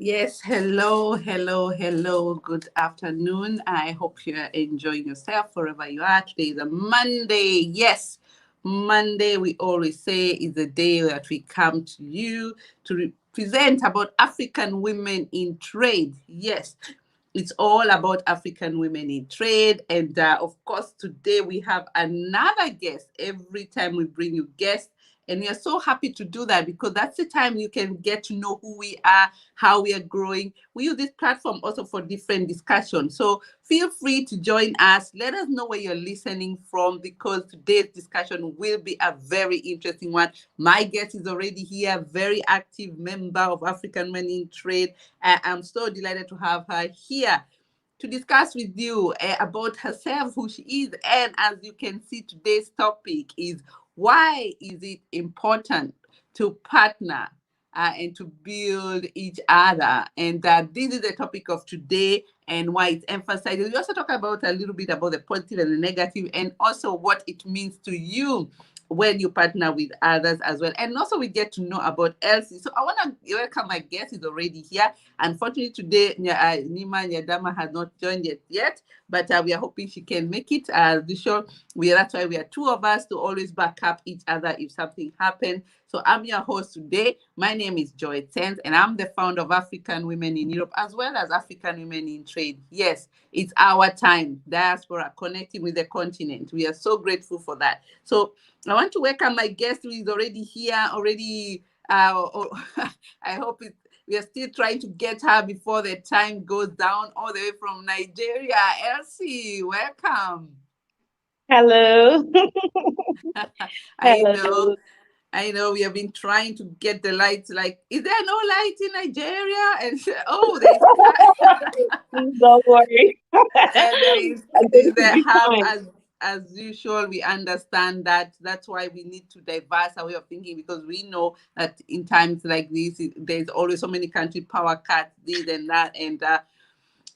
Yes, hello, hello, hello. Good afternoon. I hope you're enjoying yourself wherever you are. Today is a Monday. Yes, Monday, we always say, is the day that we come to you to present about African women in trade. Yes, it's all about African women in trade. And of course, today we have another guest. Every time we bring you guests, and we are so happy to do that because that's the time you can get to know who we are, how we are growing. We use this platform also for different discussions. So feel free to join us. Let us know where you're listening from because today's discussion will be a very interesting one. My guest is already here, very active member of African Men in Trade. I'm so delighted to have her here to discuss with you about herself, who she is. And as you can see, today's topic is why is it important to partner and to build each other? And this is the topic of today and why it's emphasized. We also talk about a little bit about the positive and the negative and also what it means to you when you partner with others as well. And also we get to know about Elsie. So I want to welcome my guest is already here. Unfortunately, today, Nyima and Jadama has not joined yet, but we are hoping she can make it. As usual, that's why we are two of us to always back up each other if something happens. So I'm your host today. My name is Joy Zenz, and I'm the founder of African Women in Europe, as well as African Women in Trade. Yes, it's our time, diaspora, connecting with the continent. We are so grateful for that. So I want to welcome my guest who is already here, already. I hope we are still trying to get her before the time goes down all the way from Nigeria. Elsie, welcome. Hello. I know, Hello. I know we have been trying to get the lights. Like, is there no light in Nigeria? And oh, there is, Please don't worry. and I'm there is going to a be hub fine. as usual. We understand that. That's why we need to diverse our way of thinking because we know that in times like this, there's always so many country power cuts, this and that,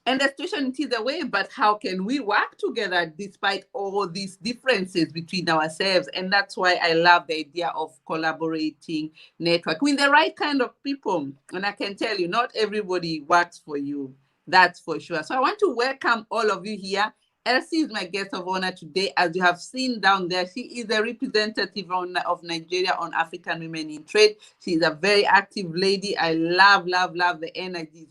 and the situation is the way, but how can we work together despite all these differences between ourselves? And that's why I love the idea of collaborating, network with the right kind of people. And I can tell you, not everybody works for you. That's for sure. So I want to welcome all of you here. Elsie is my guest of honor today. As you have seen down there, she is a representative of Nigeria on African Women in Trade. She is a very active lady. I love, love, love the energy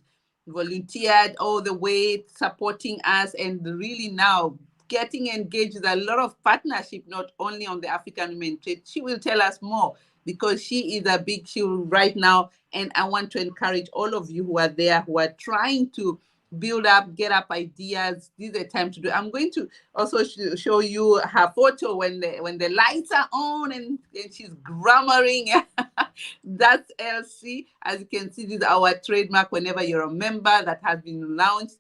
volunteered all the way, supporting us, and really now getting engaged with a lot of partnership, not only on the African women trade. She will tell us more because she is a big shoe right now. And I want to encourage all of you who are there, who are trying to build up, get up ideas. This is the time to do. I'm going to also show you her photo when the lights are on and she's glamouring. That's Elsie. As you can see, this is our trademark whenever you're a member that has been launched.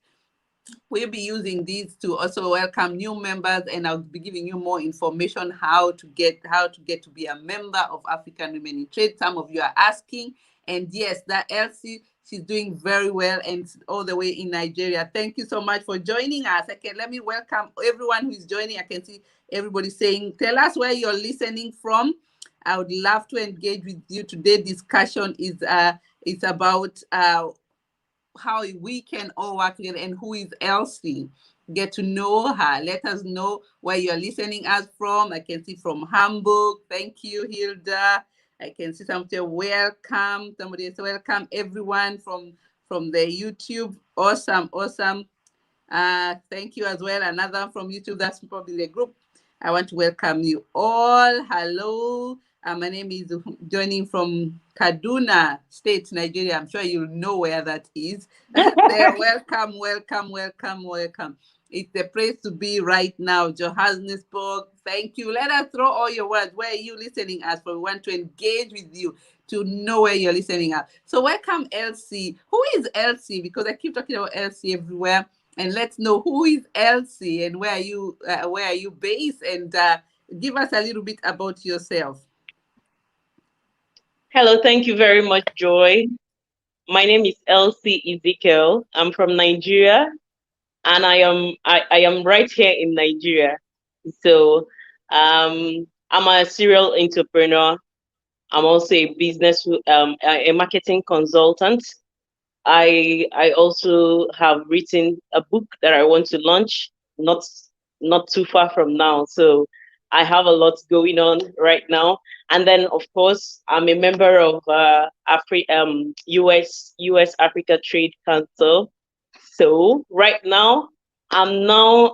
We'll be using these to also welcome new members, and I'll be giving you more information how to get to be a member of African Women in Trade. Some of you are asking, and yes, that Elsie, she's doing very well and all the way in Nigeria. Thank you so much for joining us. Okay, let me welcome everyone who is joining. I can see everybody saying, tell us where you're listening from. I would love to engage with you. Today's discussion is it's about how we can all work together and who is Elsie. Get to know her. Let us know where you're listening us from. I can see from Hamburg. Thank you, Hilda. I can see somebody welcome. Somebody is welcome everyone from the YouTube. Awesome, awesome. Thank you as well. Another from YouTube. That's probably the group. I want to welcome you all. Hello. My name is joining from Kaduna State, Nigeria. I'm sure you know where that is. There, welcome, welcome, welcome, welcome. It's the place to be right now, Johannesburg. Thank you. Let us throw all your words. Where are you listening us from? We want to engage with you to know where you're listening at. So welcome, Elsie. Who is Elsie? Because I keep talking about Elsie everywhere. And let's know who is Elsie and where are you based, and give us a little bit about yourself. Hello. Thank you very much, Joy. My name is Elsie Ezekiel. I'm from Nigeria, and I am right here in Nigeria. So, I'm a serial entrepreneur. I'm also a marketing consultant, I also have written a book that I want to launch not not too far from now. So I have a lot going on right now. And then of course I'm a member of US Africa Trade Council. So right now I'm now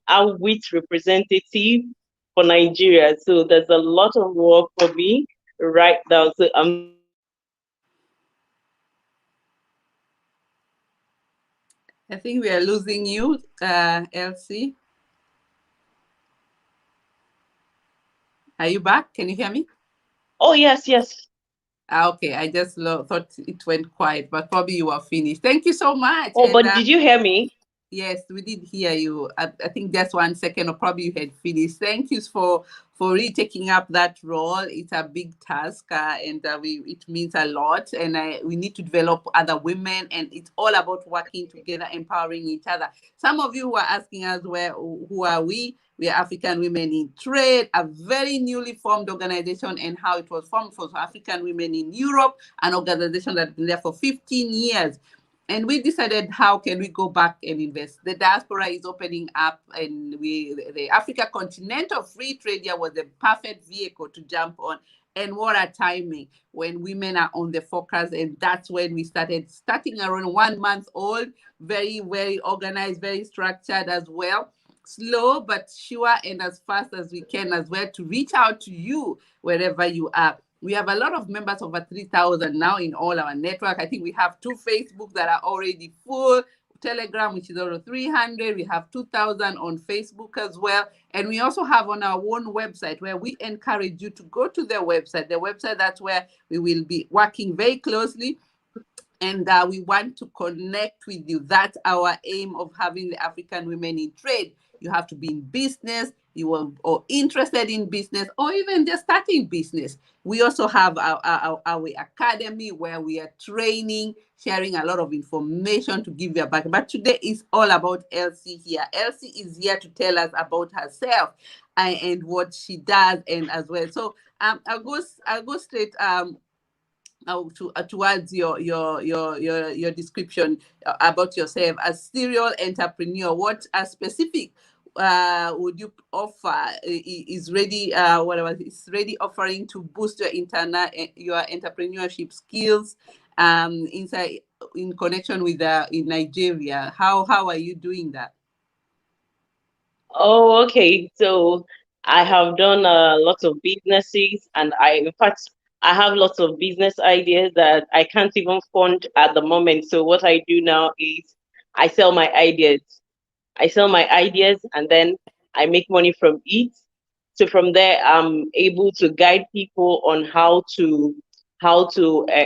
AWT representative for Nigeria. So there's a lot of work for me right now. So I'm so excited I think we are losing you, Elsie. Are you back? Can you hear me? Oh, yes, yes. Okay, I just thought it went quiet, but probably you are finished. Thank you so much. Oh, And but did you hear me? yes, we did hear you. I think just 1 second, or probably you had finished. Thank you for really taking up that role. It's a big task, and it means a lot. And we need to develop other women, and it's all about working together, empowering each other. Some of you were asking us, who are we? We are African Women in Trade, a very newly formed organization, and how it was formed for African women in Europe, an organization that's been there for 15 years. And we decided, how can we go back and invest? The diaspora is opening up, and the Africa Continental Free Trade Year was the perfect vehicle to jump on. And what a timing when women are on the focus. And that's when we starting around 1 month old, very, very organized, very structured as well. Slow but sure, and as fast as we can as well, to reach out to you wherever you are. We have a lot of members, over 3,000 now in all our network. I think we have 2 Facebook that are already full, Telegram, which is over 300. We have 2,000 on Facebook as well. And we also have on our own website, where we encourage you to go to the website. The website, that's where we will be working very closely, and we want to connect with you. That's our aim of having the African Women in Trade. You have to be in business, you are or interested in business, or even just starting business. We also have our academy, where we are training, sharing a lot of information to give you a back. But today is all about Elsie here. Elsie is here to tell us about herself, and what she does, and as well. So I'll go straight towards your description about yourself as serial entrepreneur. What a specific would you offer is ready, whatever is ready offering to boost your your entrepreneurship skills inside, in connection with in Nigeria? How are you doing that? Oh, okay. So I have done lots of businesses, and in fact, I have lots of business ideas that I can't even fund at the moment. So what I do now is I sell my ideas. I sell my ideas, and then I make money from it. So from there, I'm able to guide people on how to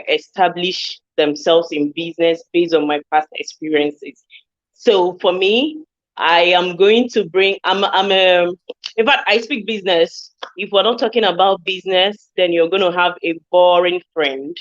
establish themselves in business based on my past experiences. So for me, I am going to bring. In fact, I speak business. If we're not talking about business, then you're going to have a boring friend.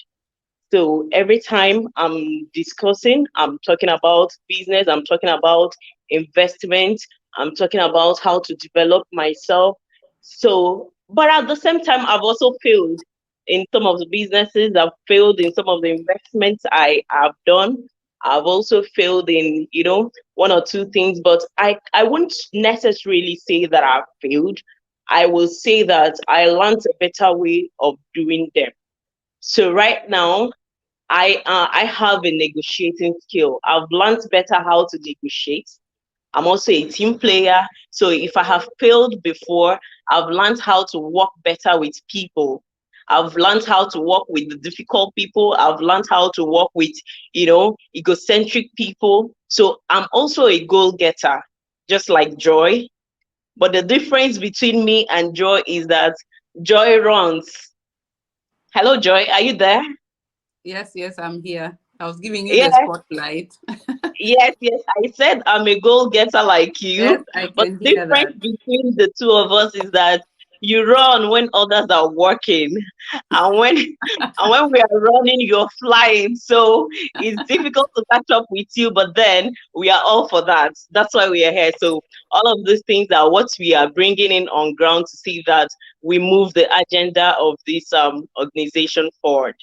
So every time I'm discussing, I'm talking about business, I'm talking about investment, I'm talking about how to develop myself. So, but at the same time, I've also failed in some of the businesses, I've failed in some of the investments I have done. I've also failed in, one or two things, but I wouldn't necessarily say that I've failed. I will say that I learned a better way of doing them. So right now, I have a negotiating skill. I've learned better how to negotiate. I'm also a team player. So if I have failed before, I've learned how to work better with people. I've learned how to work with the difficult people. I've learned how to work with, egocentric people. So I'm also a goal getter, just like Joy. But the difference between me and Joy is that Joy runs. Hello, Joy. Are you there? Yes, yes, I'm here. I was giving you Yeah. the spotlight. Yes, yes. I said I'm a goal getter like Yes, you, I but can the hear difference that. between the two of us is that you run when others are working, and when and when we are running, you're flying. So it's difficult to catch up with you, but then we are all for that. That's why we are here. So all of these things are what we are bringing in on ground to see that we move the agenda of this organization forward.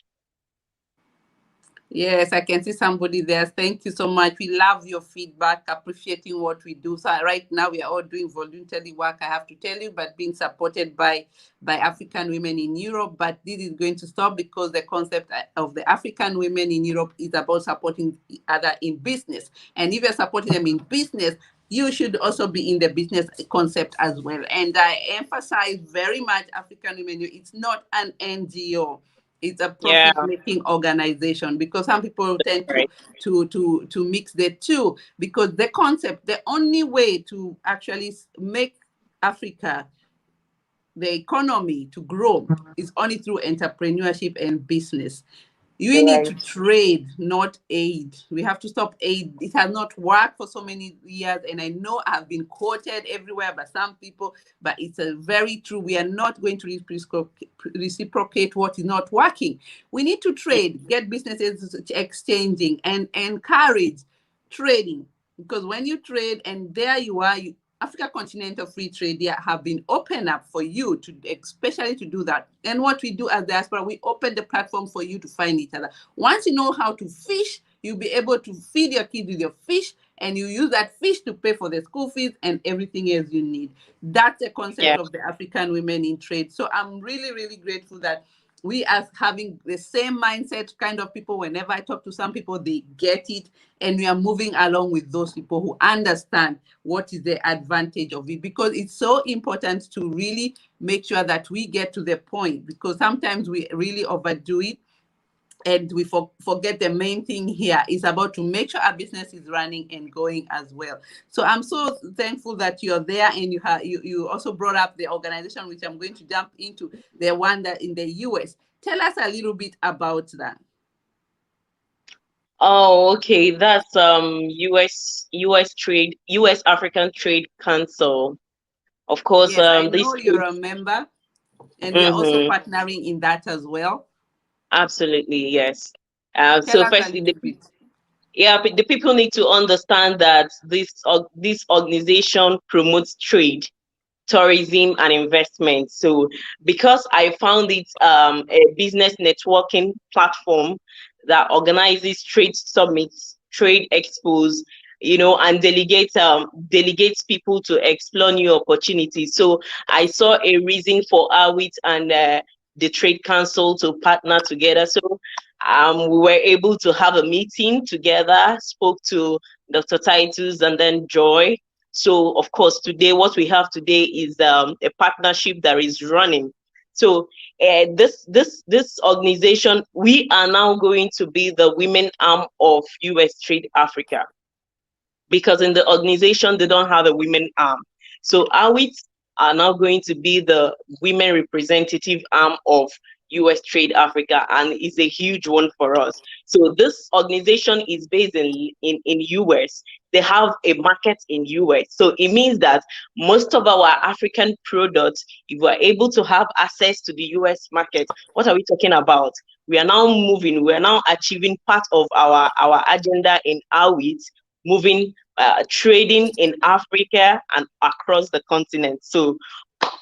Yes, I can see somebody there. Thank you so much. We love your feedback, appreciating what we do. So right now we are all doing voluntary work, I have to tell you, but being supported by African women in Europe. But this is going to stop because the concept of the African women in Europe is about supporting each other in business. And if you're supporting them in business, you should also be in the business concept as well. And I emphasize very much African women. It's not an NGO, it's a Yeah, profit-making organization, because some people tend right. to mix the two, because the concept, the only way to actually make Africa, the economy to grow, is only through entrepreneurship and business. We need Right. to trade, not aid. We have to stop aid. It has not worked for so many years, and I know I've been quoted everywhere by some people, but it's a very true. We are not going to reciprocate what is not working. We need to trade, get businesses exchanging, and encourage trading, because when you trade, and there you are, Africa Continental Free Trade, they have been open up for you to, especially to do that. And what we do as diaspora, we open the platform for you to find each other. Once you know how to fish, you'll be able to feed your kids with your fish, and you use that fish to pay for the school fees and everything else you need. That's the concept Yeah. of the African women in trade. So I'm really, really grateful that we are having the same mindset kind of people. Whenever I talk to some people, they get it, and we are moving along with those people who understand what is the advantage of it, because it's so important to really make sure that we get to the point, because sometimes we really overdo it, and we forget the main thing here is about to make sure our business is running and going as well. So I'm so thankful that you're there, and you also brought up the organization, which I'm going to jump into, the one that in the US. Tell us a little bit about that. Oh, okay. That's US African Trade Council. Of course, Yes, I this know you're a member, and we are also mm-hmm, partnering in that as well. absolutely, yes. Tell So us a firstly, little bit. yeah, but the people need to understand that this organization promotes trade, tourism, and investment. So because I found it a business networking platform that organizes trade summits, trade expos, and delegates people to explore new opportunities. So I saw a reason for Awit and the Trade Council to partner together. So we were able to have a meeting together, spoke to Dr. Titus and then Joy. So, of course, today, what we have today is a partnership that is running. So, this organization, we are now going to be the women arm of US Trade Africa, because in the organization they don't have a women arm. So AWIT are now going to be the women representative arm of US Trade Africa, and it's a huge one for us. So this organization is based in US. They have a market in US. So it means that most of our African products, if we're able to have access to the US market, what are we talking about? We are now moving, we are now achieving part of our agenda in AWIT, moving trading in Africa and across the continent. So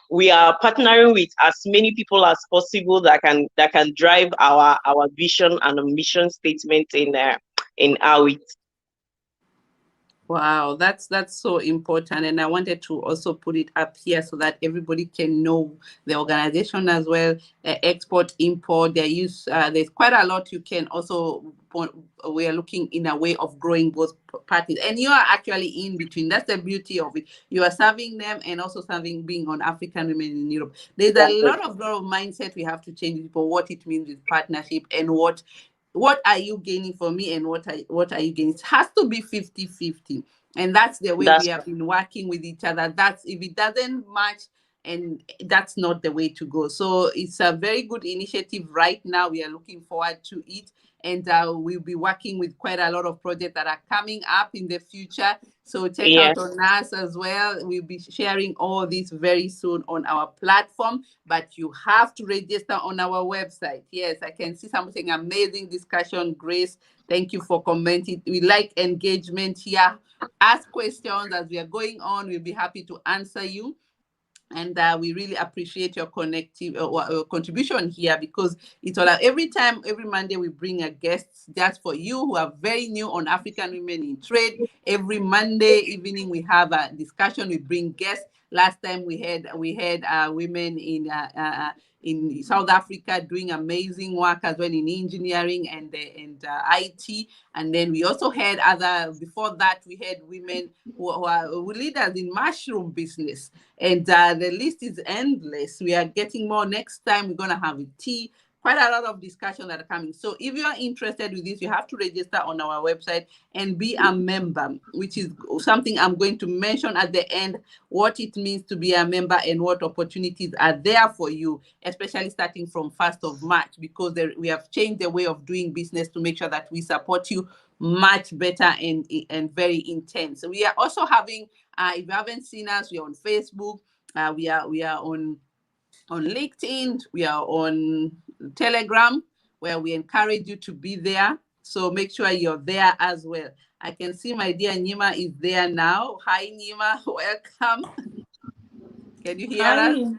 we are partnering with as many people as possible that can drive our vision and mission statement in AWIT. Wow, that's so important, and I wanted to also put it up here so that everybody can know the organization as well. Export, import, their use. There's quite a lot you can also. We are looking in a way of growing both parties, and you are actually in between. That's the beauty of it. You are serving them and also serving, being on African women in Europe. There's a lot of mindset we have to change for what it means with partnership, and what are you gaining for me, and what are you gaining. It has to be 50-50, and that's the way we That's have been working with each other. That's, if it doesn't match, and that's not the way to go. So it's a very good initiative right now. We are looking forward to it, and we'll be working with quite a lot of projects that are coming up in the future. So check yeah. out on us as well. We'll be sharing all this very soon on our platform, but you have to register on our website. Yes, I can see something amazing discussion, Grace. Thank you for commenting. We like engagement here. Ask questions as we are going on. We'll be happy to answer you. And we really appreciate your connective contribution here, because it's all every time, every Monday we bring a guest just for you who are very new on African women in trade. Every Monday evening we have a discussion, we bring guests. Last time we had women in South Africa doing amazing work as well in engineering and IT. And then we also had before that, we had women who are leaders in mushroom business. And the list is endless. We are getting more. Next time, we're going to have a tea. Quite a lot of discussion that are coming. So if you are interested with this, you have to register on our website and be a member, which is something I'm going to mention at the end, what it means to be a member and what opportunities are there for you, especially starting from 1st of March, because we have changed the way of doing business to make sure that we support you much better and very intense. So we are also having, if you haven't seen us, we are on Facebook, we are on LinkedIn, we are on Telegram, where we encourage you to be there. So make sure you're there as well. I can see my dear Nyima is there now. Hi, Nyima. Welcome. Can you hear us? Hi.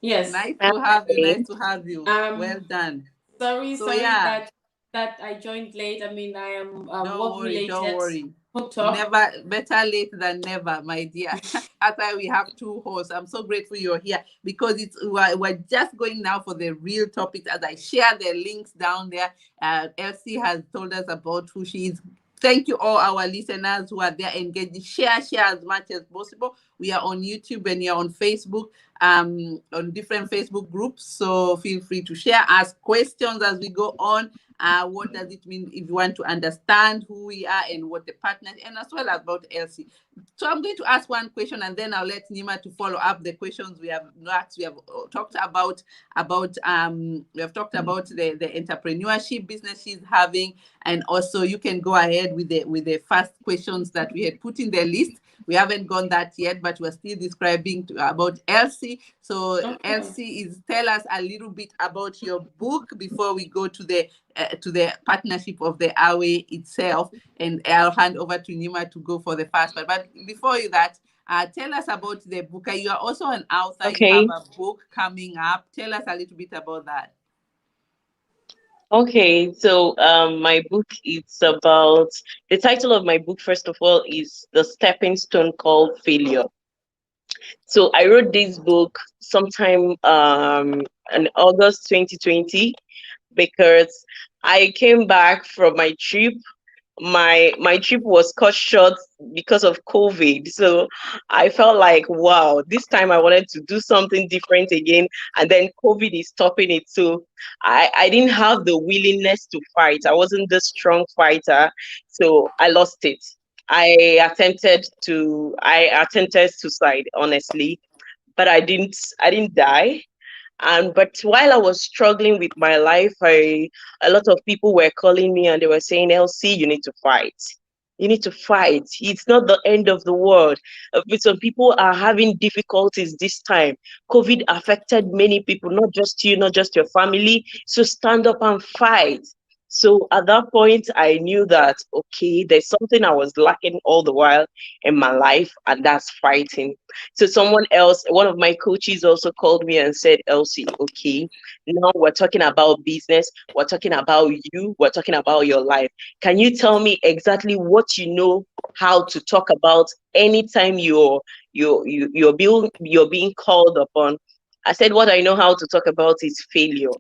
Yes. Nice to have you. Hi. Nice to have you. Well done. So Sorry yeah, that I joined late. I mean, I am don't work worry, don't related. worry. Hooked up. Never better late than never, my dear. That's why we have two hosts. I'm so grateful you're here, because we're just going now for the real topics as I share the links down there. Elsie has told us about who she is. Thank you all our listeners who are there engaged. Share as much as possible. We are on YouTube and you're on Facebook, on different Facebook groups. So feel free to share, ask questions as we go on. What does it mean if you want to understand who we are and what the partners, and as well as about Elsie. So I'm going to ask one question, and then I'll let Nyima to follow up the questions we have asked. We have talked about the entrepreneurship business she's having, and also you can go ahead with the first questions that we had put in the list. We haven't gone that yet, but we're still describing about Elsie. So Okay. Elsie, tell us a little bit about your book before we go to the partnership of the Awe itself, and I'll hand over to Nyima to go for the first part. But before that, tell us about the book. You are also an author. You have Okay. a book coming up. Tell us a little bit about that. Okay. So my book is about, the title of my book, first of all, is The Stepping Stone Called Failure. So I wrote this book sometime in August 2020, because I came back from my trip. My trip was cut short because of COVID. So I felt like, wow, this time I wanted to do something different again, and then COVID is stopping it. So I didn't have the willingness to fight. I wasn't the strong fighter, so I lost it. I attempted suicide, honestly, but I didn't die. And but while I was struggling with my life, a lot of people were calling me and they were saying, Elsie, you need to fight. You need to fight. It's not the end of the world. But some people are having difficulties this time. COVID affected many people, not just you, not just your family. So stand up and fight. So at that point, I knew that, okay, there's something I was lacking all the while in my life, and that's fighting. So someone else, one of my coaches also called me and said, Elsie, okay, now we're talking about business, we're talking about you, we're talking about your life. Can you tell me exactly what you know how to talk about anytime you're being called upon? I said, what I know how to talk about is failure.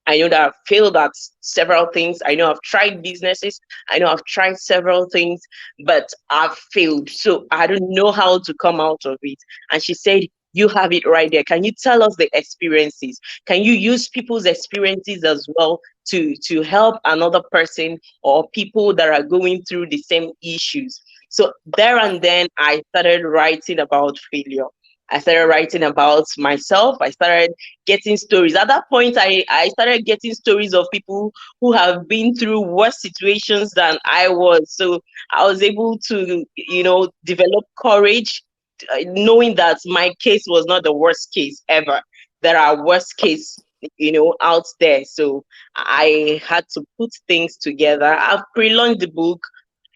I know that I've failed at several things. I know I've tried businesses. I know I've tried several things, but I've failed. So I don't know how to come out of it. And she said, you have it right there. Can you tell us the experiences? Can you use people's experiences as well to help another person or people that are going through the same issues? So there and then I started writing about failure. I started writing about myself. I started getting stories. At that point, I started getting stories of people who have been through worse situations than I was. So I was able to, develop courage, knowing that my case was not the worst case ever. There are worst case, out there. So I had to put things together. I've pre-launched the book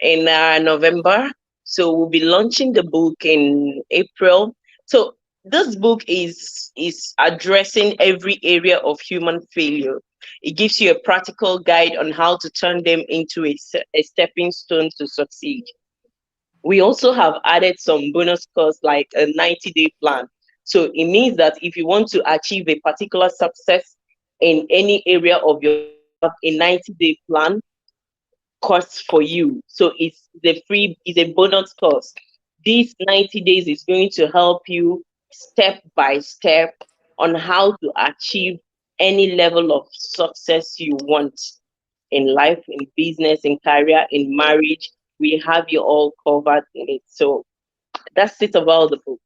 in November. So we'll be launching the book in April. So this book is addressing every area of human failure. It gives you a practical guide on how to turn them into a stepping stone to succeed. We also have added some bonus course like a 90-day plan. So it means that if you want to achieve a particular success in any area of your life, we have a 90-day plan course for you. So it's a bonus course. These 90 days is going to help you step by step on how to achieve any level of success you want in life, in business, in career, in marriage. We have you all covered in it. So that's it about the book.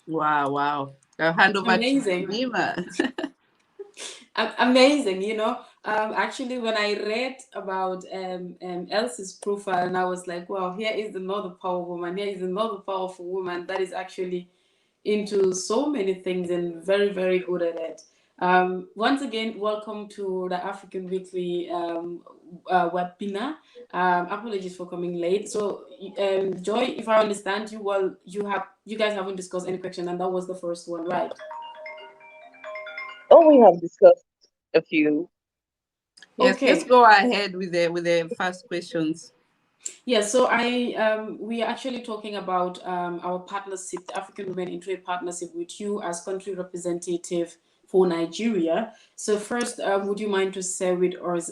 Wow. I'll hand over Amazing. to Nyima. Amazing, actually when I read about Elsie's profile, and I was like, wow, here is another powerful woman, here is another powerful woman that is actually into so many things and very, very good at it. Once again, welcome to the African Weekly webinar. Apologies for coming late. So Joy, if I understand you well, you guys haven't discussed any question, and that was the first one, right? Oh, we have discussed a few. Yes, Okay. let's go ahead with the first questions. Yeah, so we are actually talking about our partnership, the African Women into a Partnership, with you as country representative for Nigeria. So first, would you mind to share with us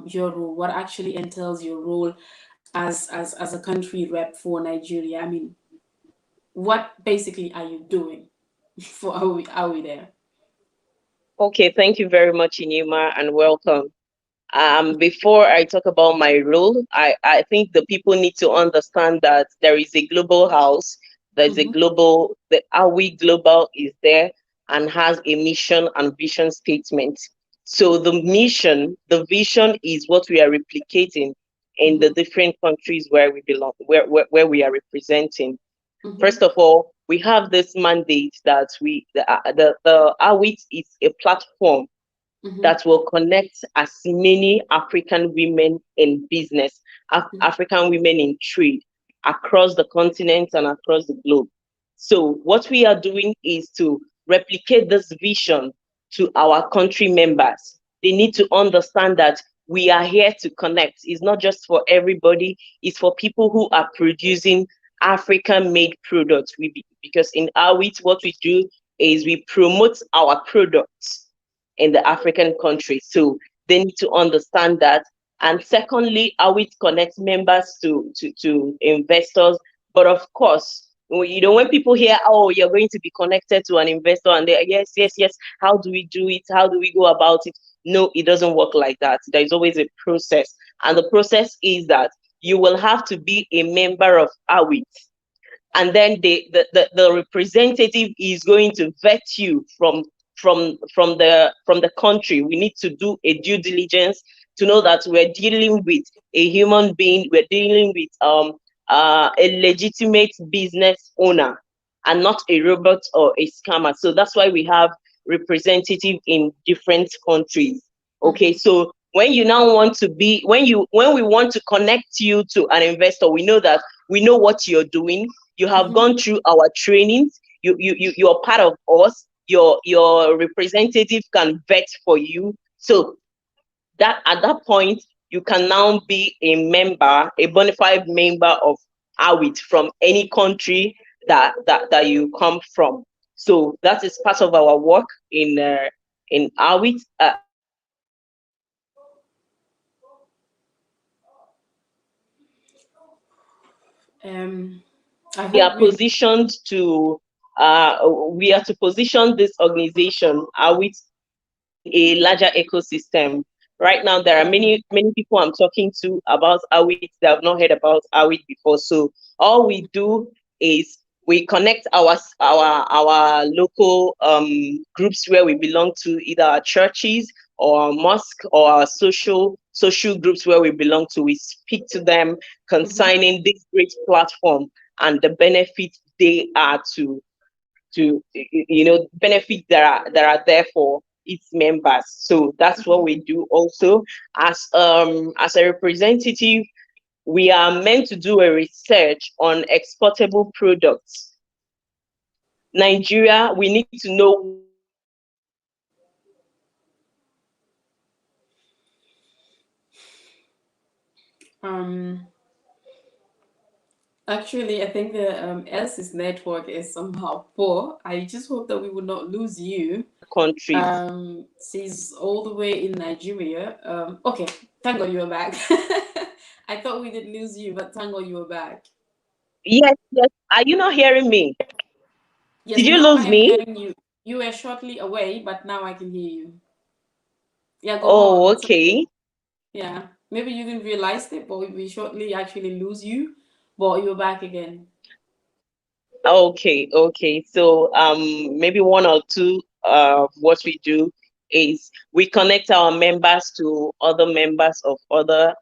your role? What actually entails your role as a country rep for Nigeria? I mean, what basically are you doing for are we there? Okay, thank you very much, Nyima, and welcome. Before I talk about my role, I think the people need to understand that there is a global house. There's a global, the Are We Global is there and has a mission and vision statement. So the mission, the vision is what we are replicating in the different countries where we belong, where we are representing. First of all, we have this mandate that the AWIT is a platform that will connect as many African women in business, African women in trade across the continent and across the globe. So what we are doing is to replicate this vision to our country members. They need to understand that we are here to connect. It's not just for everybody, it's for people who are producing African-made products. Because in AWIT, what we do is we promote our products in the African countries. So they need to understand that. And secondly, how it connects members to investors. But of course, when people hear, oh, you're going to be connected to an investor, and they're, yes, how do we do it? How do we go about it? No, it doesn't work like that. There's always a process. And the process is that you will have to be a member of AWIT. And then the representative is going to vet you from the country. We need to do a due diligence to know that we're dealing with a human being, we're dealing with a legitimate business owner and not a robot or a scammer. So that's why we have representative in different countries. Okay, so when you now want to be, when we want to connect you to an investor, we know that we know what you're doing. You have gone through our trainings. You're part of us. Your representative can vet for you. So that at that point, you can now be a member, a bona fide member of AWIT from any country that you come from. So that is part of our work in AWIT. We are positioned to position this organization AWIT in a larger ecosystem. Right now, there are many people I'm talking to about AWIT that have not heard about AWIT before. So all we do is we connect our local groups where we belong to, either our churches or our mosque or our social groups where we belong to. We speak to them concerning this great platform and the benefits they are to benefits that are there for its members. So that's what we do. Also, as a representative, we are meant to do a research on exportable products Nigeria, we need to know. Actually, I think the Elsie's network is somehow poor. I just hope that we will not lose you. Countries. She's all the way in Nigeria. Okay, thank God you're back. I thought we did lose you, but thank God you were back. Yes, yes. Are you not hearing me? Yes, Did you now I lose am me? hearing you. You were shortly away, but now I can hear you. Yeah, go Oh, on. okay. Yeah, maybe you didn't realize it, but we shortly actually lose you, but you're back again. Okay, okay. So maybe one or two what we do is we connect our members to other members of other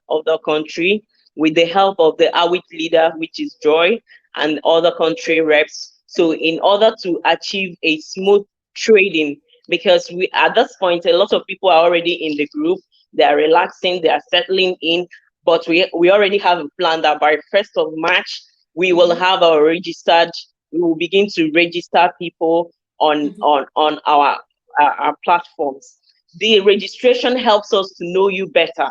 country with the help of the AWT leader, which is Joy, and other country reps. So in order to achieve a smooth trading, because we at this point a lot of people are already in the group, they are relaxing, they are settling in, but we already have a plan that by 1st of March we will have our registered, we will begin to register people on our platforms. The registration helps us to know you better,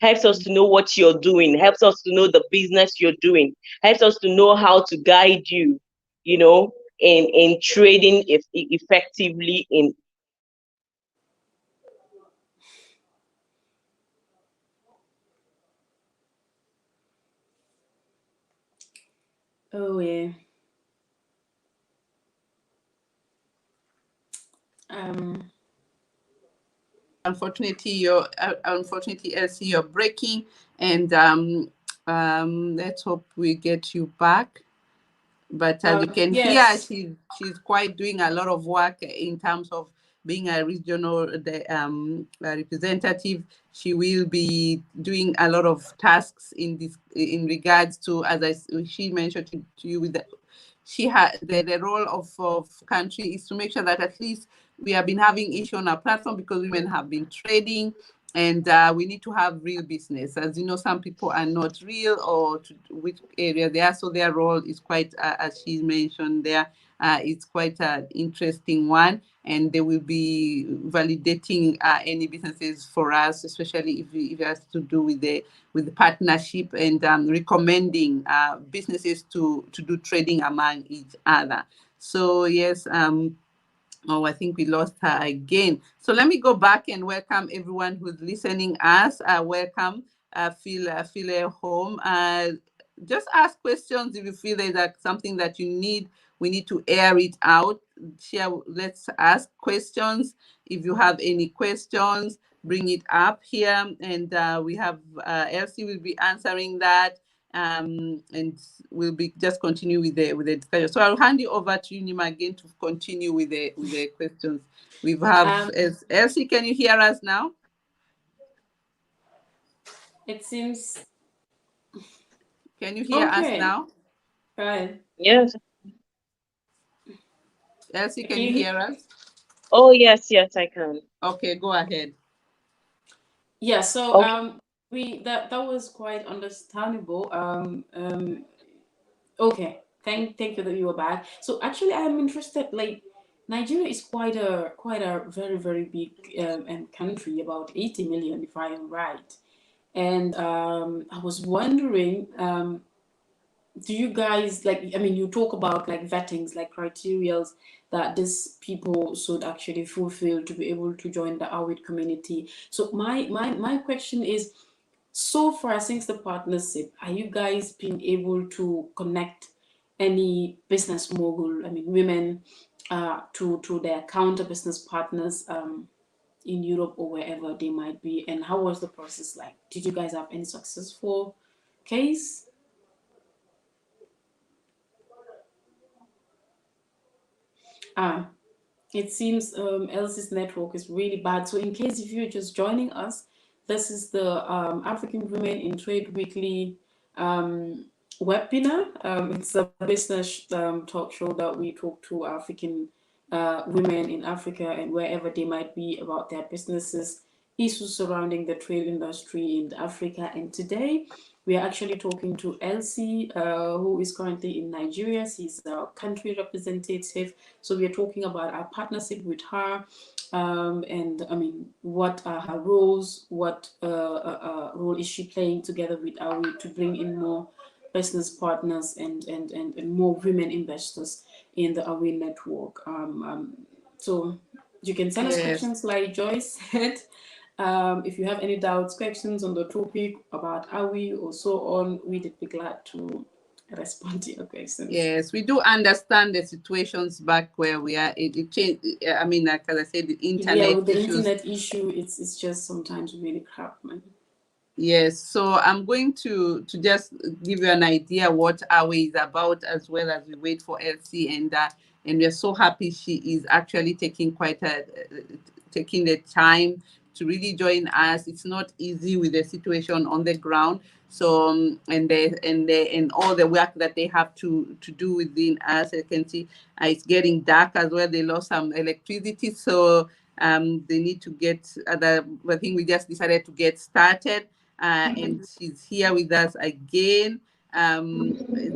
helps us to know what you're doing, helps us to know the business you're doing, helps us to know how to guide you, in trading effectively in. Oh yeah. Unfortunately, Elsie, you're breaking, and let's hope we get you back. But as you can hear, Yes. she's quite doing a lot of work in terms of being a regional representative. She will be doing a lot of tasks in regards to, she mentioned to you, with the role of country is to make sure that at least we have been having issue on our platform because women have been trading, and we need to have real business. As you know, some people are not real, or to which area they are, so their role is quite, as she mentioned there, it's quite an interesting one, and they will be validating any businesses for us, especially if it has to do with the partnership, and recommending businesses to do trading among each other. So yes, oh, I think we lost her again. So let me go back and welcome everyone who's listening us. Welcome, feel at home. Just ask questions if you feel there's something that we need to air it out. Let's ask questions. If you have any questions, bring it up here, and we have Elsie will be answering that. And we'll be just continue with the discussion. So I'll hand you over to you, Nyima, again to continue with the questions. We have Elsie. Can you hear us now? It seems. Can you hear us now? Right. Yes. Elsie, can you hear us? Oh yes, yes, I can. Okay, go ahead. Yeah. So that was quite understandable. Okay. Thank you that you were back. So actually, I'm interested. Like, Nigeria is quite a very very big country, about 80 million, if I am right. And I was wondering, do you guys, like, I mean, you talk about like vettings, like criterias that these people should actually fulfill to be able to join the AWT community. So my question is, so far since the partnership, are you guys being able to connect any business mogul, I mean women, to their counter business partners in Europe or wherever they might be? And how was the process like? Did you guys have any successful case? It seems Elsie's network is really bad. So in case if you're just joining us, this is the African Women in Trade Weekly webinar. It's a business talk show that we talk to African women in Africa and wherever they might be about their businesses, issues surrounding the trade industry in Africa. And today We are actually talking to Elsie, who is currently in Nigeria. She's our country representative. So we are talking about our partnership with her, and I mean, what are her roles? What role is she playing together with AWT to bring in more business partners and more women investors in the AWT network? So you can send us Yes. questions like Joyce said. If you have any doubts, questions on the topic about AWT or so on, we'd be glad to respond to your questions. Yes, we do understand the situations back where we are. It changed. I mean, like as I said, the Yeah, internet with the issues. internet issue, it's just sometimes really crap, man. Yes, so I'm going to just give you an idea what our is about, as well as we wait for Elsie, and we're so happy she is actually taking taking the time to really join us. It's not easy with the situation on the ground. So and all the work that they have to do within us. I can see it's getting dark as well. They lost some electricity, so they need to get other. I think we just decided to get started. And she's here with us again. As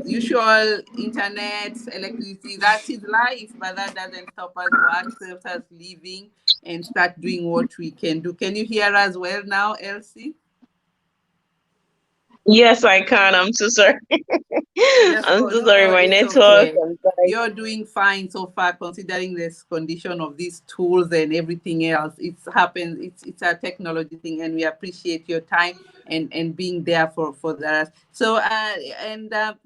usual, internet, electricity, that is life, but that doesn't stop us work, stops us living and start doing what we can do. Can you hear us well now, Elsie? Yes, I can. I'm so sorry. Yes, I'm oh, so no, sorry. My it's network. okay. I'm sorry. You're doing fine so far, considering this condition of these tools and everything else. It's happened. It's a technology thing, and we appreciate your time and being there for us. So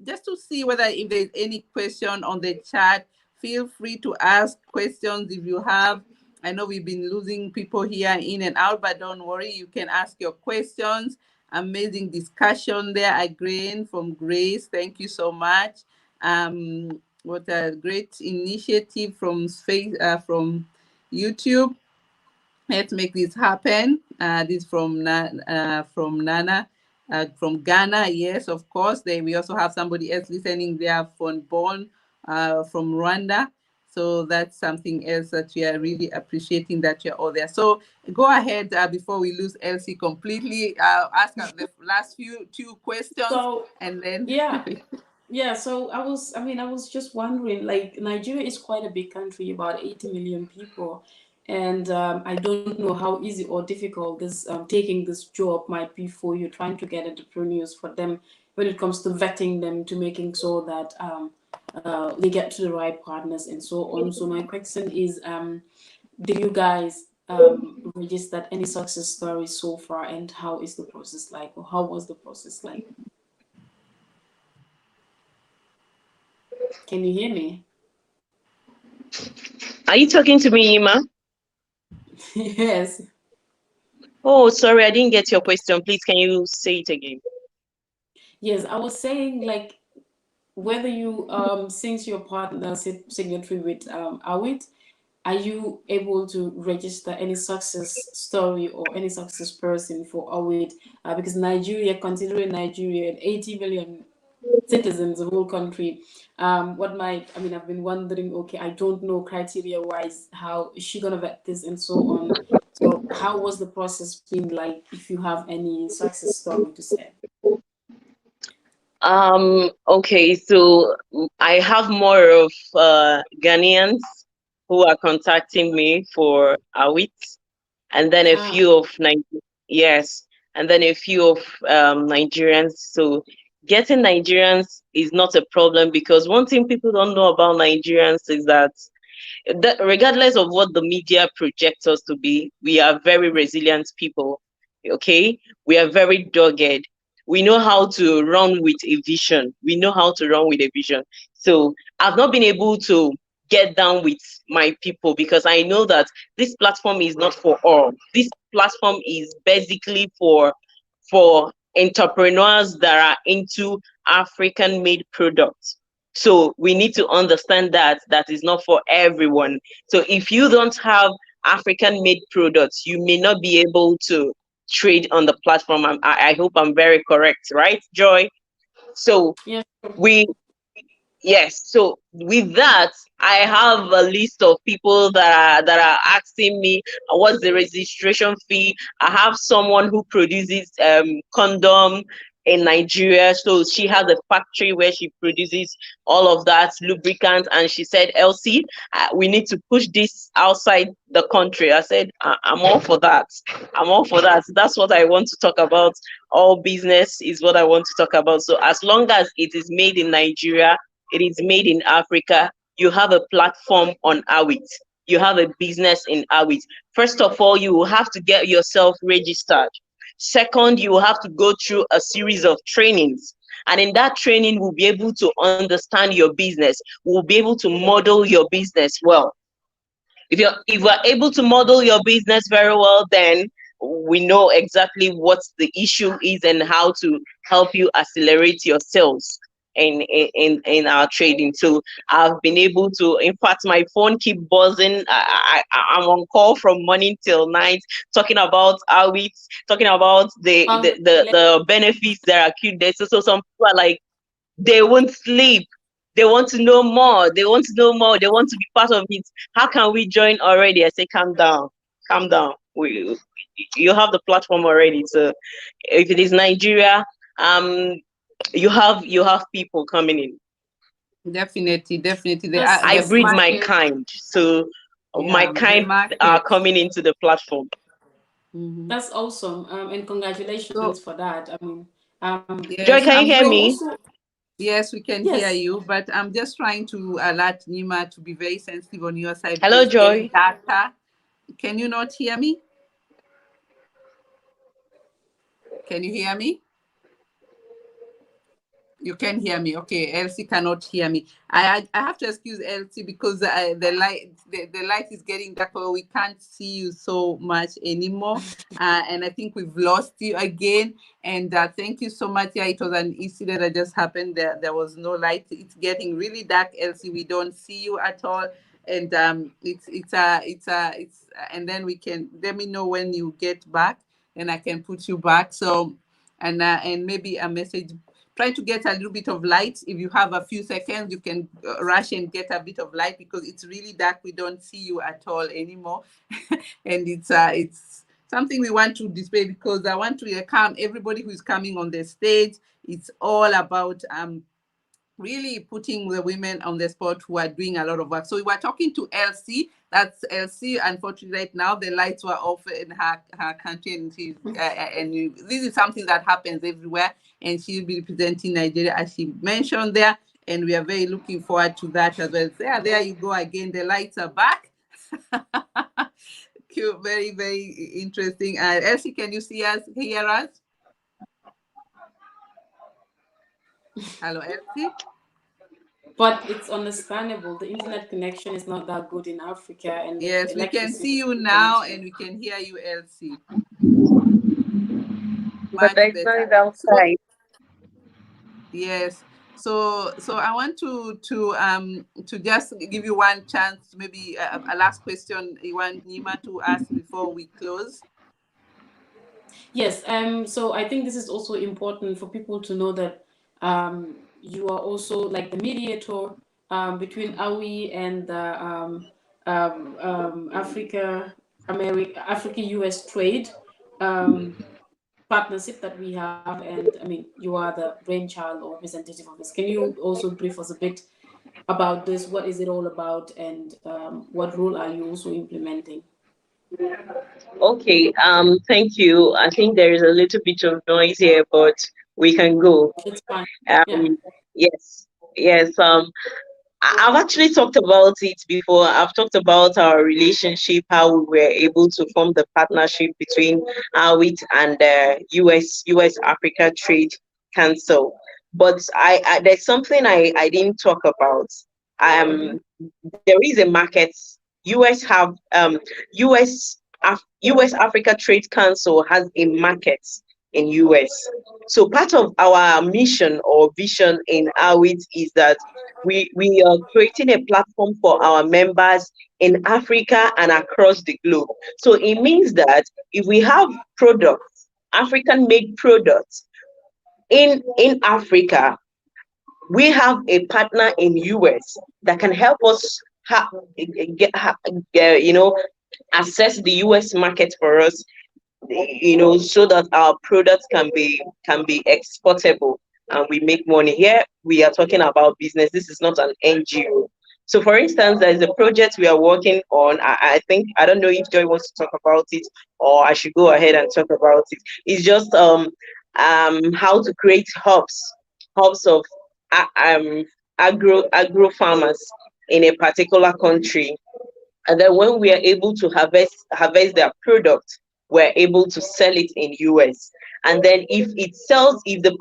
just to see whether if there's any question on the chat, feel free to ask questions if you have. I know we've been losing people here in and out, but don't worry, you can ask your questions. Amazing discussion there again from Grace. Thank you so much. What a great initiative from from YouTube. Let's make this happen. This from Nana from Ghana. Yes, of course. We also have somebody else listening there from Born from Rwanda. So that's something else that we are really appreciating that you're all there. So go ahead before we lose Elsie completely. Ask her the last two questions, So and then yeah. So I was just wondering, like Nigeria is quite a big country, about 80 million people, and I don't know how easy or difficult this taking this job might be for you, trying to get entrepreneurs for them when it comes to vetting them, to making sure that they get to the right partners and so on. So my question is, did you guys register any success stories so far, and how is the process like, or how was the process like? Can you hear me? Are you talking to me, Nyima? Yes. Oh, sorry, I didn't get your question. Please, can you say it again? Yes, I was saying, like, whether you since your partner signatory with AWT, are you able to register any success story or any success person for AWT? Because Nigeria, considering Nigeria, 80 million citizens, the whole country, I've been wondering, okay, I don't know criteria wise, how is she gonna vet this and so on. So how was the process been like, if you have any success story to say? Okay, so I have more of Ghanaians who are contacting me for AWIT, and then a few of yes, and then a few of Nigerians. So getting Nigerians is not a problem, because one thing people don't know about Nigerians is that regardless of what the media projects us to be, we are very resilient people. Okay, we are very dogged. We know how to run with a vision. We know how to run with a vision. So I've not been able to get down with my people, because I know that this platform is not for all. This platform is basically for entrepreneurs that are into African made products. So we need to understand that that is not for everyone. So if you don't have African made products, you may not be able to trade on the platform. I hope I'm very correct, right, Joy? So Yeah. we yes. So with that, I have a list of people that are asking me what's the registration fee. I have someone who produces condom in Nigeria. So she has a factory where she produces all of that lubricant. And she said, Elsie, we need to push this outside the country. I said, I'm all for that. I'm all for that. That's what I want to talk about. All business is what I want to talk about. So as long as it is made in Nigeria, it is made in Africa, you have a platform on AWT. You have a business in AWT. First of all, you will have to get yourself registered. Second, you will have to go through a series of trainings. And in that training, we'll be able to understand your business. We'll be able to model your business well. If we're able to model your business very well, then we know exactly what the issue is and how to help you accelerate your sales in our trading. So I've been able to, in fact, my phone keep buzzing. I'm on call from morning till night, talking about how it's talking about the benefits that are acute there. So some people are like, they won't sleep. They want to know more. They want to know more. They want to be part of it. How can we join already? I say, calm down. Calm down. You have the platform already. So if it is Nigeria, you have people coming in. Definitely. I breed my kind. So my kind are coming into the platform. That's awesome. And congratulations for that. I mean, yes, Joy, can you hear me? Yes, we can hear you, but I'm just trying to alert Nyima to be very sensitive on your side. Hello, Joy. Can you not hear me? Can you hear me? You can hear me. Okay, Elsie cannot hear me. I have to excuse Elsie because the light is getting dark, so we can't see you so much anymore. And I think we've lost you again. And thank you so much. Yeah, it was an incident that just happened. There was no light. It's getting really dark, Elsie. We don't see you at all. And it's and then we can let me know when you get back, and I can put you back. So and maybe a message. Try to get a little bit of light. If you have a few seconds, you can rush and get a bit of light because it's really dark. We don't see you at all anymore. And it's something we want to display because I want to calm everybody who is coming on the stage. It's all about really putting the women on the spot who are doing a lot of work. So we were talking to Elsie. That's Elsie. Unfortunately, right now the lights were off in her country, and this is something that happens everywhere. And she'll be representing Nigeria, as she mentioned there. And we are very looking forward to that as well. There you go again. The lights are back. Cute, very, very interesting. Elsie, can you hear us? Hello, Elsie. But it's understandable. The internet connection is not that good in Africa. And yes, we can see you now and we can hear you, Elsie. But there's noise outside. Yes. So I want to just give you one chance, maybe a last question you want Nyima to ask before we close. Yes. So I think this is also important for people to know that you are also like the mediator between AWI and the Africa-US trade partnership that we have. And I mean, you are the brainchild or representative of this. Can you also brief us a bit about this? What is it all about, and what role are you also implementing? Okay, thank you. I think there is a little bit of noise here, but we can go. It's fine. Yes. I've actually talked about it before. I've talked about our relationship, how we were able to form the partnership between AWT and the US Africa Trade Council. But there's something I didn't talk about. There is a market. US Africa Trade Council has a market in US. So part of our mission or vision in AWT is that we are creating a platform for our members in Africa and across the globe. So it means that if we have products, African made products in Africa, we have a partner in US that can help us access the US market for us so that our products can be exportable and we make money. Here we are talking about business. This is not an NGO. So for instance, there's a project we are working on. I think, I don't know if Joy wants to talk about it or I should go ahead and talk about it. It's just how to create hubs of agro farmers in a particular country, and then when we are able to harvest their product, we're able to sell it in US. And then if the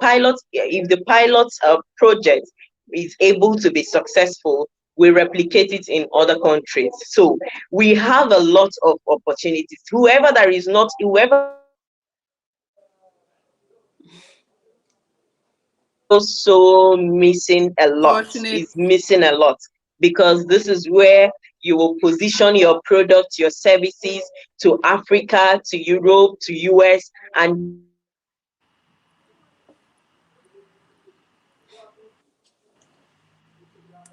pilot project is able to be successful, we replicate it in other countries. So we have a lot of opportunities. Whoever also missing a lot, Fortunate. is missing a lot, because this is where you will position your product, your services to Africa, to Europe, to US, and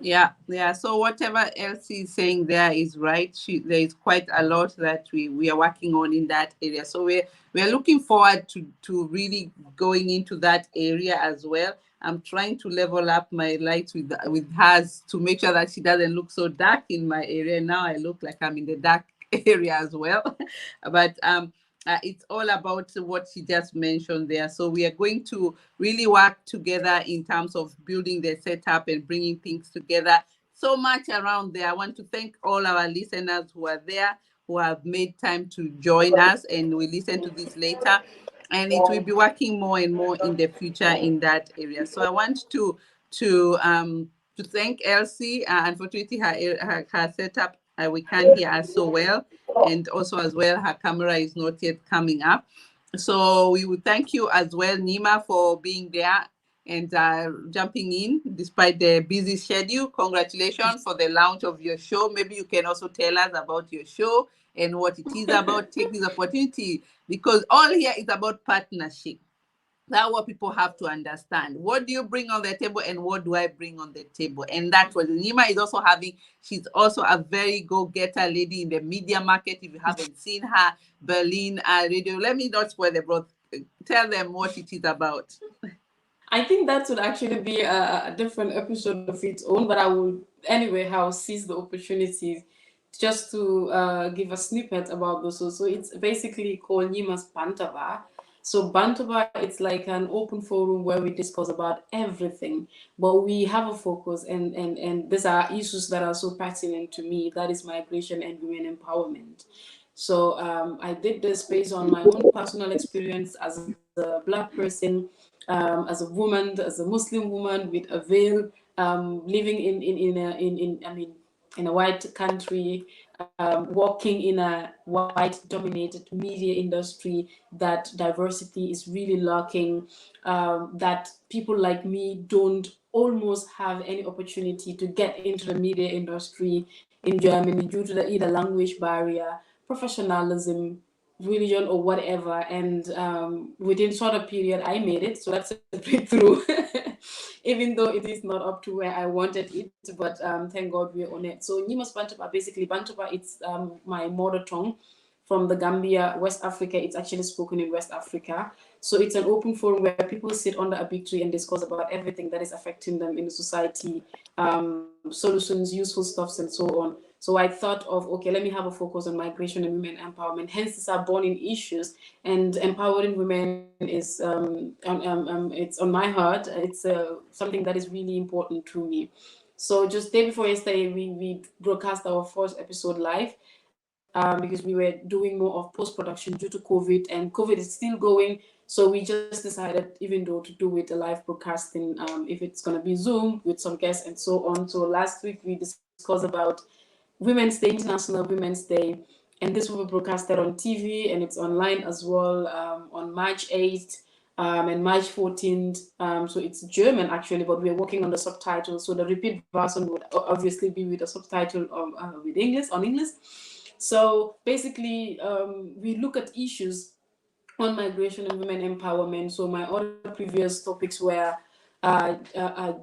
Yeah. So whatever Elsie is saying there is right. There is quite a lot that we are working on in that area. So we're looking forward to really going into that area as well. I'm trying to level up my lights with hers to make sure that she doesn't look so dark in my area. Now I look like I'm in the dark area as well. But it's all about what she just mentioned there. So we are going to really work together in terms of building the setup and bringing things together. So much around there. I want to thank all our listeners who are there, who have made time to join us, and we listen to this later. And it will be working more and more in the future in that area. So I want to thank Elsie. Unfortunately, her setup, we can't hear her so well, and also as well her camera is not yet coming up. So we would thank you as well, Nyima, for being there and jumping in despite the busy schedule. Congratulations for the launch of your show. Maybe you can also tell us about your show and what it is about. Take this opportunity, because all here is about partnership. That's what people have to understand. What do you bring on the table and what do I bring on the table? And that's what Nyima is also having. She's also a very go-getter lady in the media market. If you haven't seen her, Berlin Radio. Let me not spoil the broth. Tell them what it is about. I think that would actually be a different episode of its own, but I will anyway. I'll seize the opportunity just to give a snippet about this. So it's basically called Nyima's Bantava. So Bantava, it's like an open forum where we discuss about everything, but we have a focus, and these are issues that are so pertinent to me. That is migration and women empowerment. So I did this based on my own personal experience as a Black person, as a woman, as a Muslim woman with a veil, living in a white country, working in a white dominated media industry, that diversity is really lacking, that people like me don't almost have any opportunity to get into the media industry in Germany due to the either language barrier, professionalism, religion, or whatever. And within shorter period, I made it. So that's a breakthrough, even though it is not up to where I wanted it. But thank God we're on it. So Nyima's Bantuba, basically Bantuba, it's my mother tongue from the Gambia, West Africa. It's actually spoken in West Africa. So it's an open forum where people sit under a big tree and discuss about everything that is affecting them in the society, solutions, useful stuffs, and so on. So I thought of, okay, let me have a focus on migration and women empowerment. Hence, these are burning issues, and empowering women is it's on my heart. It's something that is really important to me. So just day before yesterday, we broadcast our first episode live. Because we were doing more of post-production due to COVID, and COVID is still going. So we just decided, even though, to do it a live broadcasting, if it's going to be Zoom with some guests and so on. So last week we discussed about Women's Day, International Women's Day, and this will be broadcasted on TV, and it's online as well, on March 8th and March 14th. So it's German actually, but we're working on the subtitles. So the repeat version would obviously be with a subtitle with English, on English. So basically, we look at issues on migration and women empowerment. So my other previous topics were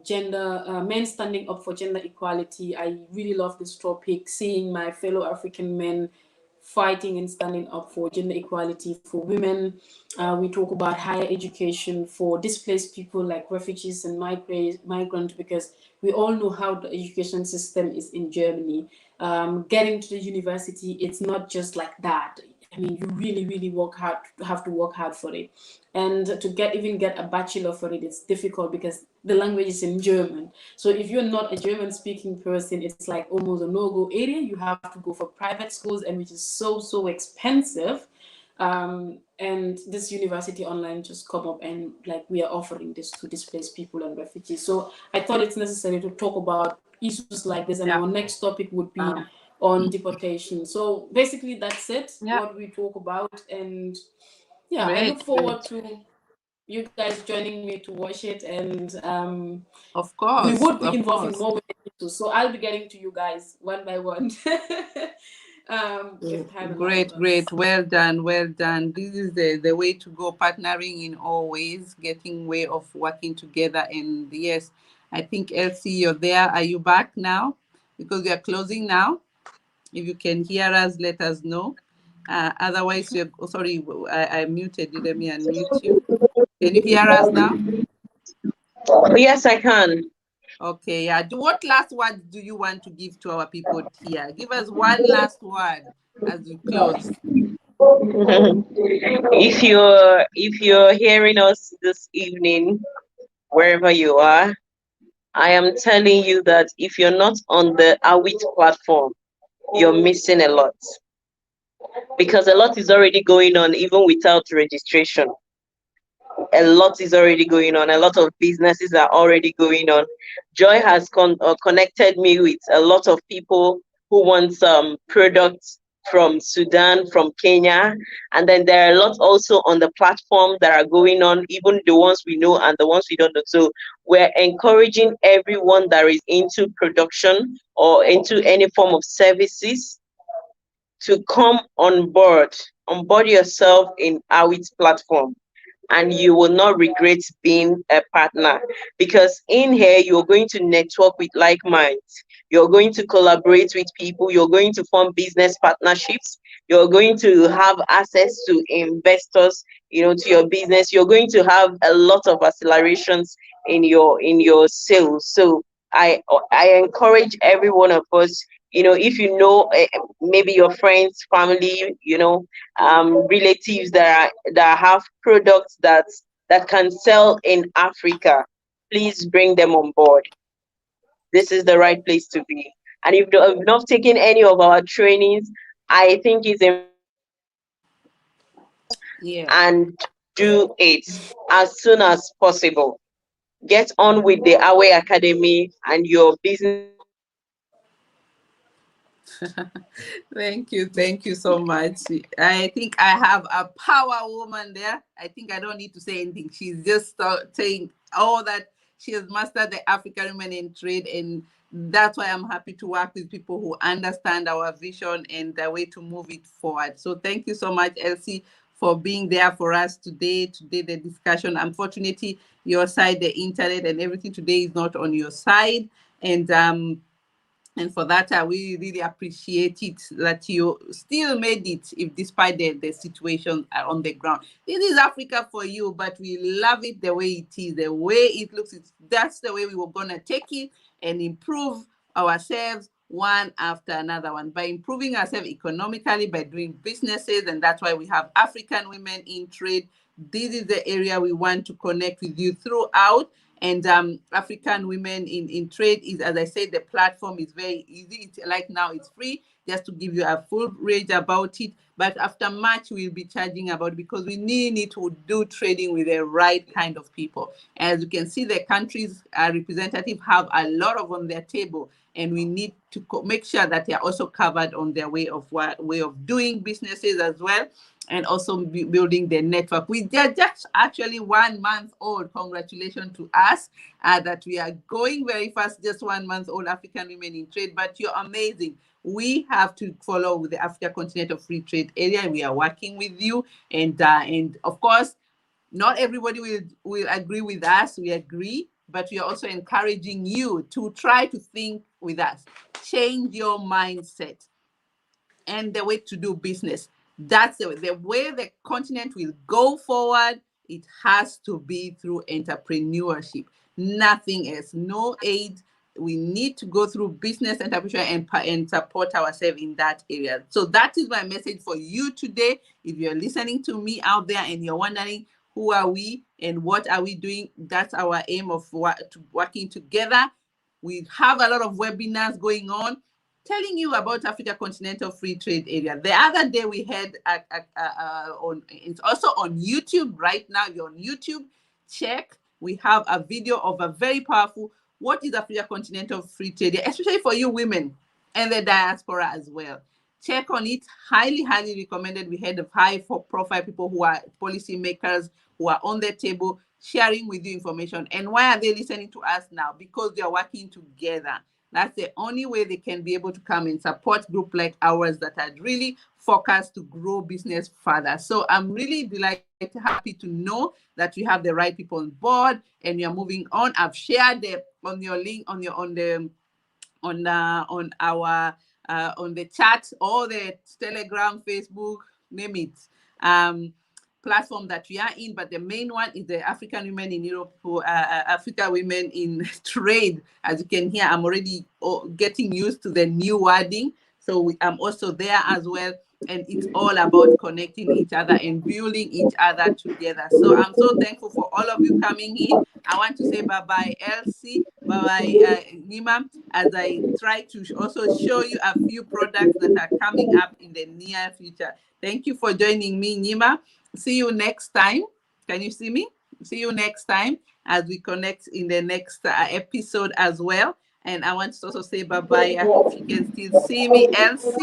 gender, men standing up for gender equality. I really love this topic, seeing my fellow African men fighting and standing up for gender equality for women. We talk about higher education for displaced people like refugees and migrants, because we all know how the education system is in Germany. Getting to the university, it's not just like that. I mean, you really, really work hard, have to work hard for it. And to even get a bachelor for it, it's difficult because the language is in German. So if you're not a German speaking person, it's like almost a no-go area. You have to go for private schools, and which is so expensive. And this university online just come up and like we are offering this to displaced people and refugees. So I thought it's necessary to talk about issues like this, and our next topic would be on deportation. So basically that's it, what we talk about. And yeah, I look forward to you guys joining me to watch it. And of course, we would be involved in more ways, so I'll be getting to you guys one by one. Great, well done. This is the way to go, partnering in all ways, getting way of working together. And yes, I think Elsie, you're there. Are you back now? Because we are closing now. If you can hear us, let us know. Otherwise, you're sorry, I muted you. Let me unmute you. Can you hear us now? Yes, I can. Okay, yeah. What last words do you want to give to our people here? Give us one last word as we close. If you're hearing us this evening, wherever you are, I am telling you that if you're not on the AWT platform, you're missing a lot, because a lot is already going on even without registration. A lot is already going on. A lot of businesses are already going on. Joy has connected me with a lot of people who want some products from Sudan, from Kenya. And then there are a lot also on the platform that are going on, even the ones we know and the ones we don't know. So we're encouraging everyone that is into production or into any form of services to come on board yourself in AWT platform, and you will not regret being a partner, because in here you're going to network with like minds, you're going to collaborate with people, you're going to form business partnerships, you're going to have access to investors, to your business, you're going to have a lot of accelerations in your sales. So I encourage every one of us, if maybe your friends, family, relatives that have products that can sell in Africa, please bring them on board. This is the right place to be. And if you've not taken any of our trainings, I think it's and do it as soon as possible. Get on with the Awe Academy and your business. Thank you so much. I think I have a power woman there. I think I don't need to say anything. She's just saying all that she has mastered the African women in trade, and that's why I'm happy to work with people who understand our vision and the way to move it forward. So thank you so much, Elsie, for being there for us today. The discussion, unfortunately, your side, the internet and everything today is not on your side, and for that, we really appreciate it that you still made it, if despite the situation on the ground. This is Africa for you, but we love it the way it is, the way it looks. That's the way we were going to take it and improve ourselves one after another one, by improving ourselves economically, by doing businesses. And that's why we have African women in trade. This is the area we want to connect with you throughout. And African women in trade is, as I said, the platform is very easy. It's like now it's free, just to give you a full range about it. But after March, we'll be charging about, because we need to do trading with the right kind of people. As you can see, the countries representative have a lot of on their table, and we need to make sure that they are also covered on their way of doing businesses as well, and also building the network. We are just actually 1 month old. Congratulations to us that we are going very fast, just 1 month old African women in trade, but you're amazing. We have to follow with the Africa Continental Free Trade Area. We are working with you, and of course, not everybody will agree with us. We agree, but we are also encouraging you to try to think with us. Change your mindset. and the way to do business. That's the way the continent will go forward. It has to be through entrepreneurship, nothing else. No aid. We need to go through business entrepreneurship and support ourselves in that area. So that is my message for you today. If you're listening to me out there and you're wondering who are we and what are we doing, that's our aim of working together. We have a lot of webinars going on telling you about Africa Continental Free Trade Area. The other day we had it's also on YouTube right now. You're on YouTube, check. We have a video of a very powerful, what is Africa Continental Free Trade Area, especially for you women and the diaspora as well. Check on it. Highly, highly recommended. We had high profile people who are policy makers, who are on the table sharing with you information. And why are they listening to us now? Because they are working together. That's the only way they can be able to come and support group like ours that are really focused to grow business further. So I'm really delighted, happy to know that we have the right people on board and we are moving on. I've shared on your link on the chat, or the Telegram, Facebook, name it. Platform that we are in, but the main one is the African Women in Europe, Africa Women in Trade. As you can hear, I'm already getting used to the new wording. So I'm also there as well. And it's all about connecting each other and building each other together. So I'm so thankful for all of you coming in. I want to say bye-bye, Elsie, bye-bye, Nyima, as I try to also show you a few products that are coming up in the near future. Thank you for joining me, Nyima. See you next time. Can you see me? See you next time as we connect in the next episode as well. And I want to also say bye-bye. I hope you can still see me, Elsie.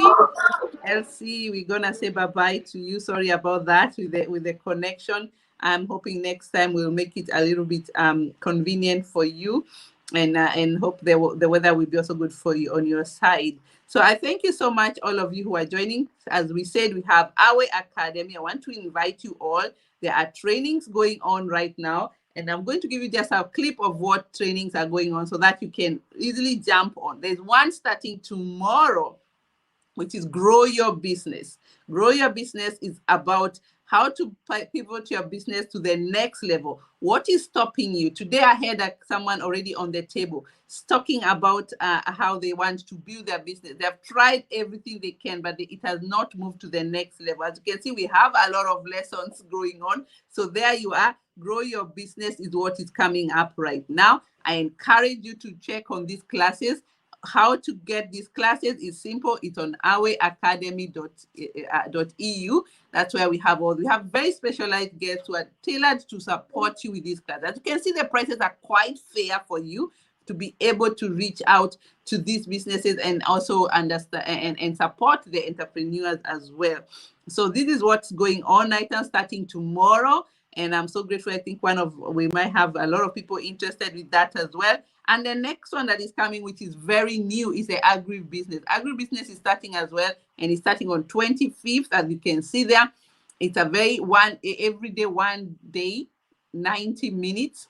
Elsie, we're gonna say bye-bye to you. Sorry about that with the connection. I'm hoping next time we'll make it a little bit convenient for you, and hope the weather will be also good for you on your side. So I thank you so much, all of you who are joining. As we said, we have our academy. I want to invite you all. There are trainings going on right now, and I'm going to give you just a clip of what trainings are going on so that you can easily jump on. There's one starting tomorrow, which is Grow Your Business. Grow Your Business is about how to pivot your business to the next level. What is stopping you? Today I had someone already on the table talking about how they want to build their business. They've tried everything they can, but it has not moved to the next level. As you can see, we have a lot of lessons going on. So there you are. Grow Your Business is what is coming up right now. I encourage you to check on these classes. How to get these classes is simple. It's on ouracademy.eu. That's where we have very specialized guests who are tailored to support you with these classes. As you can see, the prices are quite fair for you to be able to reach out to these businesses and also understand and support the entrepreneurs as well. So this is what's going on right now, starting tomorrow. And I'm so grateful. I think we might have a lot of people interested with that as well. And the next one that is coming, which is very new, is the agribusiness. Agribusiness is starting as well, and it's starting on 25th, as you can see there. It's a every day, 1 day, 90 minutes.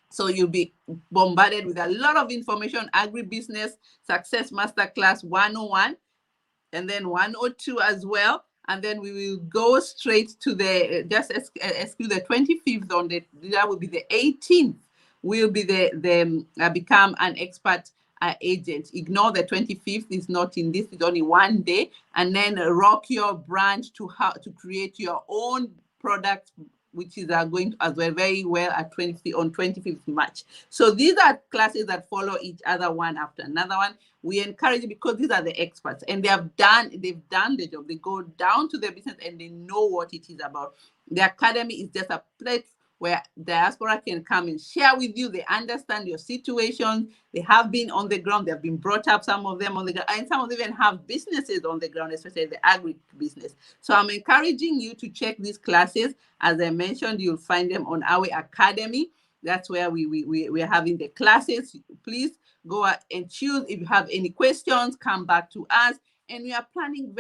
So you'll be bombarded with a lot of information. Agribusiness Success Masterclass 101, and then 102 as well. And then we will go straight to the, just exclude the 25th, that will be the 18th. Will be the become an expert agent. Ignore the 25th, is not in this, it's only 1 day. And then rock your brand to how to create your own product, which is going as well very well at on 25th March. So these are classes that follow each other one after another one. We encourage you because these are the experts and they've done the job. They go down to their business and they know what it is about. The academy is just a place where diaspora can come and share with you. They understand your situation. They have been on the ground. They have been brought up, some of them on the ground, and some of them even have businesses on the ground, especially the agri business. So I'm encouraging you to check these classes. As I mentioned, you'll find them on our academy. That's where we are having the classes. Please go out and choose. If you have any questions, come back to us. And we are planning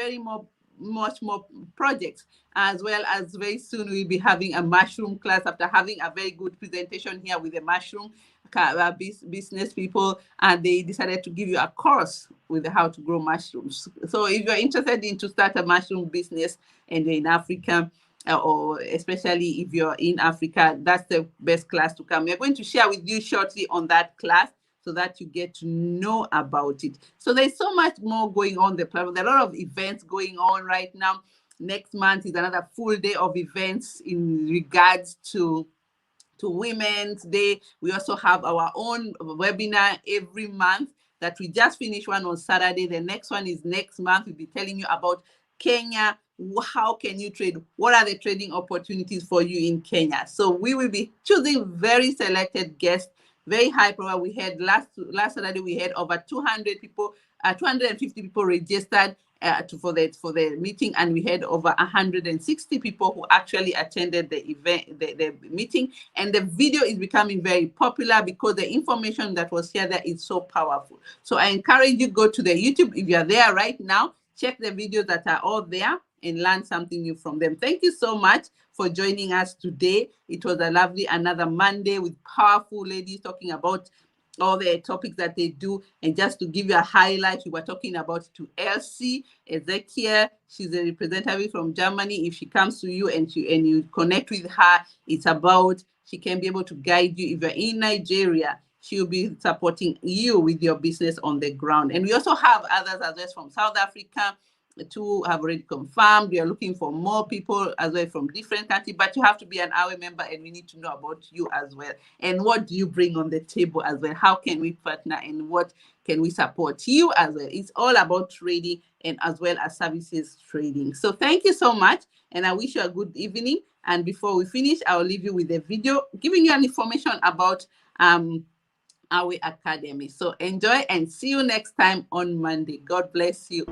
much more projects, as well as very soon we'll be having a mushroom class after having a very good presentation here with the mushroom. business people, and they decided to give you a course with how to grow mushrooms. So if you're interested in to start a mushroom business and you're in Africa, or especially if you're in Africa, that's the best class to come. We're going to share with you shortly on that class so that you get to know about it. So there's so much more going on the platform. There are a lot of events going on right now. Next month is another full day of events in regards to Women's Day. We also have our own webinar every month that we just finished one on Saturday. The next one is next month. We'll be telling you about Kenya. How can you trade? What are the trading opportunities for you in Kenya? So we will be choosing very selected guests, very high profile. We had last Saturday, we had over 200 people, 250 people registered for the meeting, and we had over 160 people who actually attended the event, the meeting. And the video is becoming very popular because the information that was here there is so powerful. So I encourage you, go to the YouTube if you are there right now, check the videos that are all there and learn something new from them. Thank you so much for joining us today. It was a lovely another Monday with powerful ladies talking about all the topics that they do. And just to give you a highlight, we were talking about to Elsie, Ezekiel. She's a representative from Germany. If she comes to you and you connect with her, it's about, she can be able to guide you. If you're in Nigeria, she'll be supporting you with your business on the ground. And we also have others as well from South Africa. The two have already confirmed. We are looking for more people as well from different countries, but you have to be an AWE member, and we need to know about you as well. And what do you bring on the table as well? How can we partner, and what can we support you as well? It's all about trading and as well as services trading. So thank you so much, and I wish you a good evening. And before we finish, I'll leave you with a video giving you an information about AWE Academy. So enjoy and see you next time on Monday. God bless you.